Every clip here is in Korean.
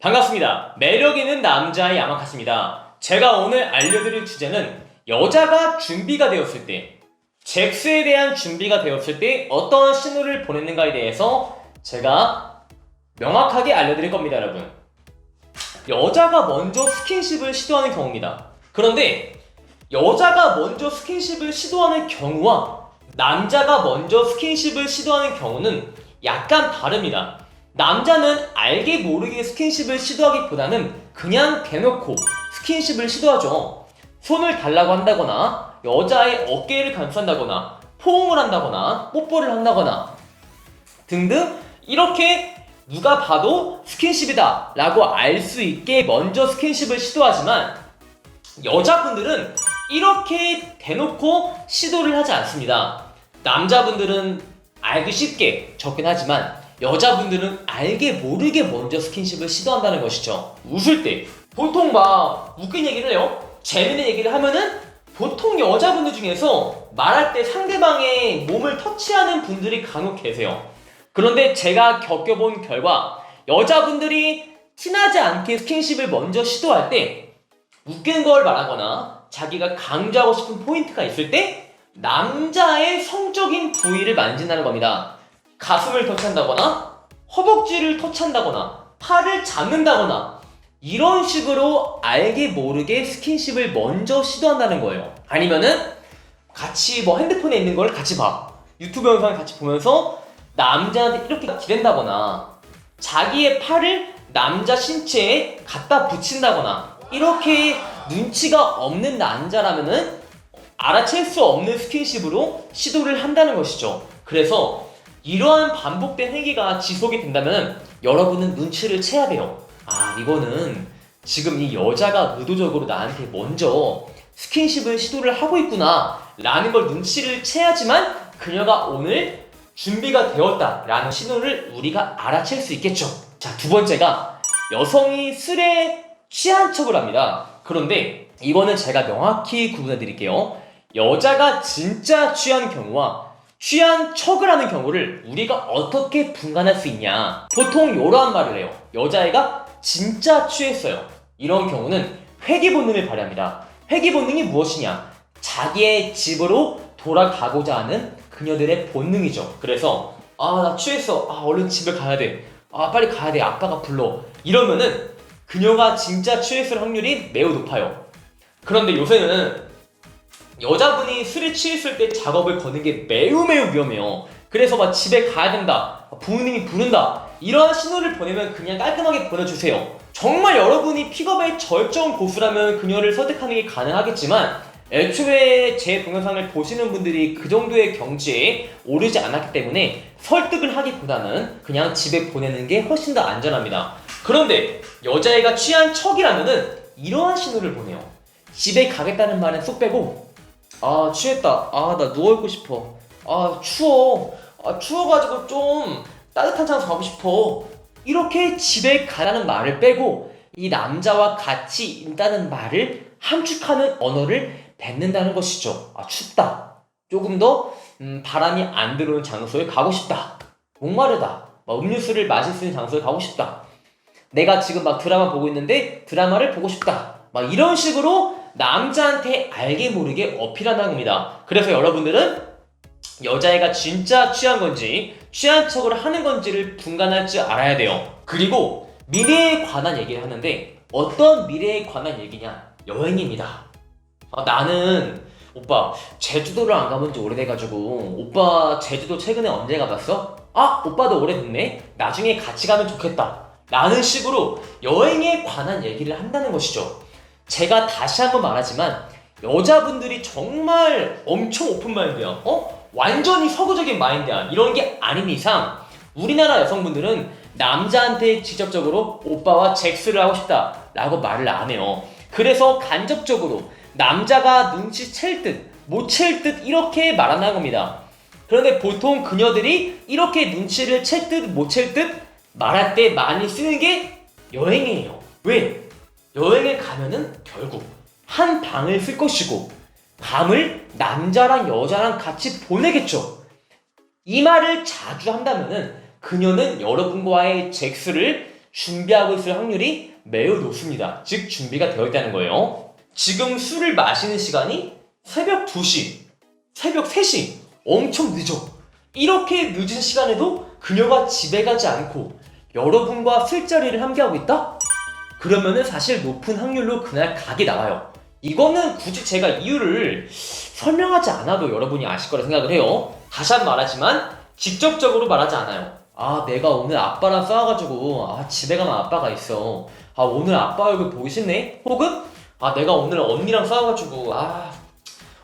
반갑습니다. 매력있는 남자의 야마카스입니다. 제가 오늘 알려드릴 주제는 여자가 준비가 되었을 때, 잭스에 대한 준비가 되었을 때 어떤 신호를 보내는가에 대해서 제가 명확하게 알려드릴 겁니다, 여러분. 여자가 먼저 스킨십을 시도하는 경우입니다. 그런데 여자가 먼저 스킨십을 시도하는 경우와 남자가 먼저 스킨십을 시도하는 경우는 약간 다릅니다. 남자는 알게 모르게 스킨십을 시도하기보다는 그냥 대놓고 스킨십을 시도하죠. 손을 달라고 한다거나 여자의 어깨를 감싼다거나 포옹을 한다거나 뽀뽀를 한다거나 등등 이렇게 누가 봐도 스킨십이다 라고 알 수 있게 먼저 스킨십을 시도하지만 여자분들은 이렇게 대놓고 시도를 하지 않습니다. 남자분들은 알기 쉽게 접근하지만 여자분들은 알게 모르게 먼저 스킨십을 시도한다는 것이죠. 웃을 때 보통 막 웃긴 얘기를 해요. 재밌는 얘기를 하면은 보통 여자분들 중에서 말할 때 상대방의 몸을 터치하는 분들이 간혹 계세요. 그런데 제가 겪어본 결과 여자분들이 티나지 않게 스킨십을 먼저 시도할 때 웃긴 걸 말하거나 자기가 강조하고 싶은 포인트가 있을 때 남자의 성적인 부위를 만진다는 겁니다. 가슴을 터치한다거나 허벅지를 터치한다거나 팔을 잡는다거나 이런 식으로 알게 모르게 스킨십을 먼저 시도한다는 거예요. 아니면은 같이 뭐 핸드폰에 있는 걸 같이 봐. 유튜브 영상을 같이 보면서 남자한테 이렇게 기댄다거나 자기의 팔을 남자 신체에 갖다 붙인다거나 이렇게 눈치가 없는 남자라면은 알아챌 수 없는 스킨십으로 시도를 한다는 것이죠. 그래서 이러한 반복된 행위가 지속이 된다면 여러분은 눈치를 채야 돼요. 아, 이거는 지금 이 여자가 의도적으로 나한테 먼저 스킨십을 시도를 하고 있구나 라는 걸 눈치를 채야지만 그녀가 오늘 준비가 되었다 라는 신호를 우리가 알아챌 수 있겠죠. 자, 두 번째가 여성이 술에 취한 척을 합니다. 그런데 이거는 제가 명확히 구분해 드릴게요. 여자가 진짜 취한 경우와 취한 척을 하는 경우를 우리가 어떻게 분간할 수 있냐. 보통 이러한 말을 해요. 여자애가 진짜 취했어요. 이런 경우는 회귀 본능을 발휘합니다. 회귀 본능이 무엇이냐? 자기의 집으로 돌아가고자 하는 그녀들의 본능이죠. 그래서 나 취했어. 얼른 집에 가야 돼. 빨리 가야 돼. 아빠가 불러. 이러면은 그녀가 진짜 취했을 확률이 매우 높아요. 그런데 요새는 여자분이 술에 취했을 때 작업을 거는 게 매우 위험해요. 그래서 막 집에 가야 된다, 부모님이 부른다 이런 신호를 보내면 그냥 깔끔하게 보내주세요. 정말 여러분이 픽업의 절정 고수라면 그녀를 설득하는 게 가능하겠지만 애초에 제 동영상을 보시는 분들이 그 정도의 경지에 오르지 않았기 때문에 설득을 하기보다는 그냥 집에 보내는 게 훨씬 더 안전합니다. 그런데 여자애가 취한 척이라면은 이러한 신호를 보내요. 집에 가겠다는 말은 쏙 빼고 취했다. 나 누워있고 싶어. 추워. 추워가지고 좀 따뜻한 장소 가고 싶어. 이렇게 집에 가라는 말을 빼고 이 남자와 같이 있다는 말을 함축하는 언어를 뱉는다는 것이죠. 춥다. 조금 더 바람이 안 들어오는 장소에 가고 싶다. 목마르다. 음료수를 마실 수 있는 장소에 가고 싶다. 내가 지금 막 드라마 보고 있는데 드라마를 보고 싶다. 이런 식으로 남자한테 알게 모르게 어필한다는 겁니다. 그래서 여러분들은 여자애가 진짜 취한 건지 취한 척을 하는 건지를 분간할 줄 알아야 돼요. 그리고 미래에 관한 얘기를 하는데 어떤 미래에 관한 얘기냐? 여행입니다. 나는 오빠 제주도를 안 가본 지 오래돼가지고 오빠 제주도 최근에 언제 가봤어? 오빠도 오래됐네? 나중에 같이 가면 좋겠다 라는 식으로 여행에 관한 얘기를 한다는 것이죠. 제가 다시 한번 말하지만 여자분들이 정말 엄청 오픈마인드야. 완전히 서구적인 마인드야. 이런 게 아닌 이상 우리나라 여성분들은 남자한테 직접적으로 오빠와 잭스를 하고 싶다 라고 말을 안 해요. 그래서 간접적으로 남자가 눈치챌 듯 못 챌 듯 이렇게 말한다는 겁니다. 그런데 보통 그녀들이 이렇게 눈치를 챌 듯 못 챌 듯 말할 때 많이 쓰는 게 여행이에요. 왜? 여행에 가면은 결국 한 방을 쓸 것이고 밤을 남자랑 여자랑 같이 보내겠죠. 이 말을 자주 한다면은 그녀는 여러분과의 잭스를 준비하고 있을 확률이 매우 높습니다. 즉 준비가 되어 있다는 거예요. 지금 술을 마시는 시간이 새벽 2시, 새벽 3시, 엄청 늦어. 이렇게 늦은 시간에도 그녀가 집에 가지 않고 여러분과 술자리를 함께하고 있다? 그러면은 사실 높은 확률로 그날 각이 나와요. 이거는 굳이 제가 이유를 설명하지 않아도 여러분이 아실 거라 생각을 해요. 다시 한 번 말하지만 직접적으로 말하지 않아요. 아, 내가 오늘 아빠랑 싸워가지고 집에 가면 아빠가 있어. 오늘 아빠 얼굴 보기 싫네? 혹은 내가 오늘 언니랑 싸워가지고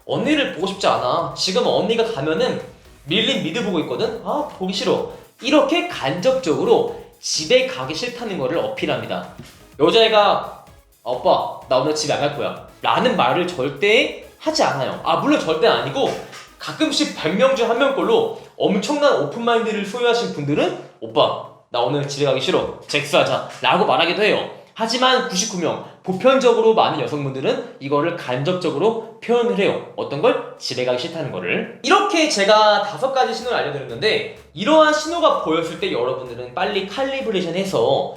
언니를 보고 싶지 않아. 지금 언니가 가면은 밀린 미드 보고 있거든? 보기 싫어. 이렇게 간접적으로 집에 가기 싫다는 거를 어필합니다. 여자애가 오빠 나 오늘 집에 안 갈 거야 라는 말을 절대 하지 않아요. 물론 절대는 아니고 가끔씩 100명 중 1명 꼴로 엄청난 오픈마인드를 소유하신 분들은 오빠 나 오늘 집에 가기 싫어 잭스하자 라고 말하기도 해요. 하지만 99명 보편적으로 많은 여성분들은 이거를 간접적으로 표현을 해요. 어떤 걸? 집에 가기 싫다는 거를. 이렇게 제가 5가지 신호를 알려드렸는데 이러한 신호가 보였을 때 여러분들은 빨리 칼리브레이션 해서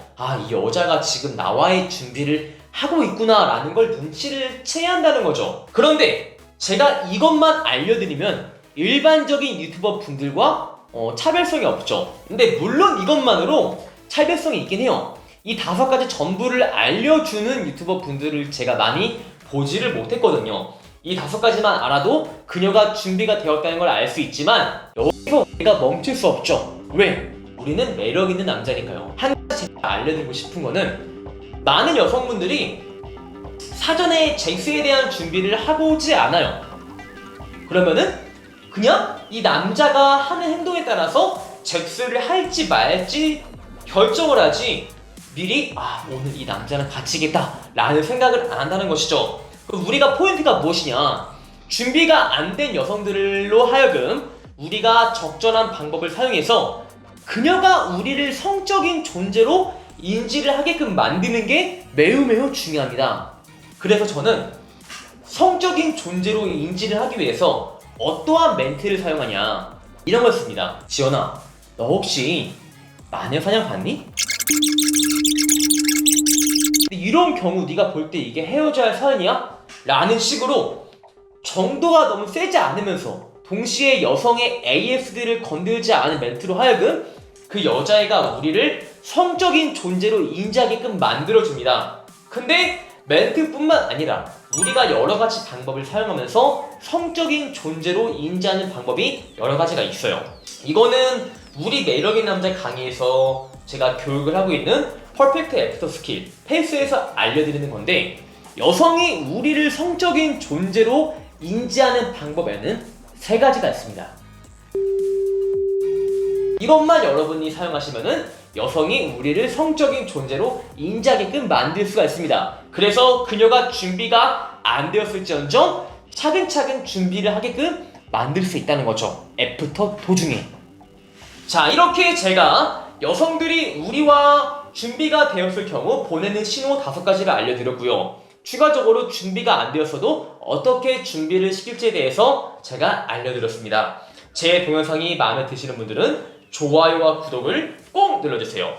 이 여자가 지금 나와의 준비를 하고 있구나 라는 걸 눈치를 채야 한다는 거죠. 그런데 제가 이것만 알려드리면 일반적인 유튜버 분들과 차별성이 없죠. 근데 물론 이것만으로 차별성이 있긴 해요. 이 5가지 전부를 알려주는 유튜버 분들을 제가 많이 보지를 못했거든요. 이 5가지만 알아도 그녀가 준비가 되었다는 걸 알 수 있지만 여기서 우리가 멈출 수 없죠. 왜? 우리는 매력 있는 남자니까요. 한 가지 제가 알려드리고 싶은 거는 많은 여성분들이 사전에 잭스에 대한 준비를 하고 오지 않아요. 그러면은 그냥 이 남자가 하는 행동에 따라서 잭스를 할지 말지 결정을 하지 미리 오늘 이 남자랑 같이겠다 라는 생각을 안 한다는 것이죠. 그럼 우리가 포인트가 무엇이냐? 준비가 안 된 여성들로 하여금 우리가 적절한 방법을 사용해서 그녀가 우리를 성적인 존재로 인지를 하게끔 만드는 게 매우 중요합니다. 그래서 저는 성적인 존재로 인지를 하기 위해서 어떠한 멘트를 사용하냐 이런 걸 씁니다. 지연아, 너 혹시 마녀사냥 봤니? 이런 경우 네가 볼 때 이게 헤어져야 할 사연이야? 라는 식으로 정도가 너무 세지 않으면서 동시에 여성의 AS들을 건들지 않은 멘트로 하여금 그 여자애가 우리를 성적인 존재로 인지하게끔 만들어줍니다. 근데 멘트뿐만 아니라 우리가 여러가지 방법을 사용하면서 성적인 존재로 인지하는 방법이 여러가지가 있어요. 이거는 우리 매력인 남자 강의에서 제가 교육을 하고 있는 퍼펙트 애프터 스킬 페이스에서 알려드리는 건데 여성이 우리를 성적인 존재로 인지하는 방법에는 3가지가 있습니다. 이것만 여러분이 사용하시면은 여성이 우리를 성적인 존재로 인지하게끔 만들 수가 있습니다. 그래서 그녀가 준비가 안 되었을지언정 차근차근 준비를 하게끔 만들 수 있다는 거죠. 애프터 도중에. 자, 이렇게 제가 여성들이 우리와 준비가 되었을 경우 보내는 신호 5가지를 알려드렸고요. 추가적으로 준비가 안 되었어도 어떻게 준비를 시킬지에 대해서 제가 알려드렸습니다. 제 동영상이 마음에 드시는 분들은 좋아요와 구독을 꼭 눌러주세요.